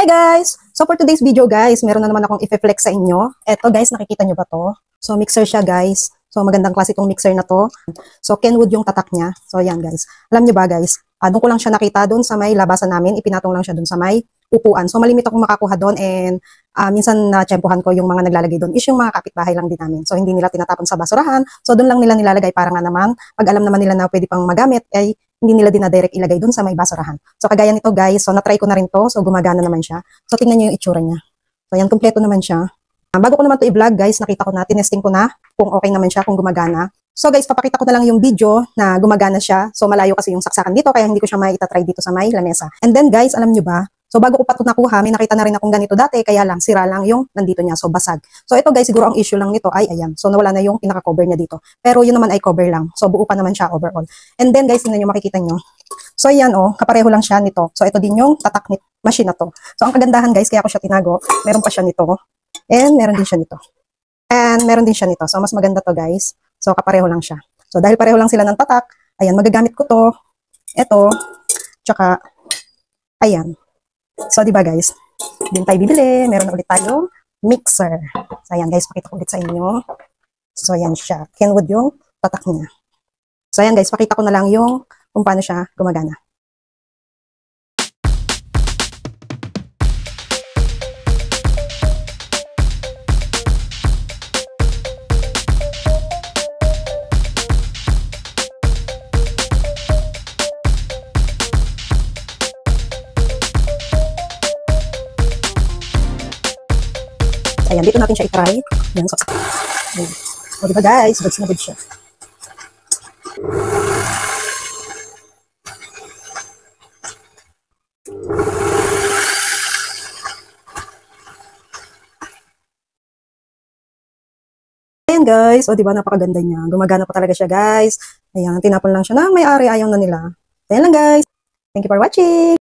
Hi guys! So for today's video guys, meron na naman akong i-flex sa inyo. Eto guys, nakikita nyo ba to? So mixer siya guys. So magandang klase itong mixer na to. So Kenwood yung tatak niya. So yan guys. Alam nyo ba guys, doon ko lang siya nakita doon sa may labasan namin. Ipinatong lang siya doon sa may upuan. So malimit akong makakuha doon and minsan na-tsempohan ko yung mga naglalagay doon is yung mga kapitbahay lang din namin. So hindi nila tinatapon sa basurahan. So doon lang nila nilalagay para nga naman pag alam naman nila na pwede pang magamit ay hindi nila dinadirect ilagay dun sa may basurahan. So kagaya nito guys, so na-try ko na rin to. So gumagana naman siya. So tingnan niyo yung itsura niya. So yan, kompleto naman siya. Bago ko naman to i-vlog guys, nakita ko na, tinesting ko na kung okay naman siya, kung gumagana. So guys, papakita ko na lang yung video na gumagana siya. So malayo kasi yung saksakan dito, kaya hindi ko siya mai-try dito sa may lamesa. And then guys, alam nyo ba, so bago ko pa ito nakuha, may nakita na rin akong ganito dati, kaya lang, sira lang yung nandito niya, so basag. So ito guys, siguro ang issue lang nito ay ayan. So nawala na yung pinaka-cover niya dito. Pero yun naman ay cover lang. So buo pa naman siya overall. And then guys, tingnan nyo, makikita nyo. So ayan kapareho lang siya nito. So ito din yung tatak ni machine na to. So ang kagandahan guys, kaya ko siya tinago, meron pa siya nito. And meron din siya nito. And meron din siya nito. So mas maganda to guys. So kapareho lang siya. So dahil pareho lang sila ng tatak, ayan, magagamit ko to. Ito, tsaka ayan. So, di ba guys? Din tayo bibili. Meron na ulit tayong mixer. So, ayan guys, pakita ko ulit sa inyo. So, ayan siya. Kenwood yung tatak niya. So, ayan guys, pakita ko na lang yung kung paano siya gumagana. Ayan, dito natin siya i-try. Ayan, so, o diba guys, goods na goods siya. Ayan guys, o diba napakaganda niya. Gumagana pa talaga siya guys. Ayan, tinapon lang siya na may-ari, ayaw na nila. Ayan lang guys. Thank you for watching.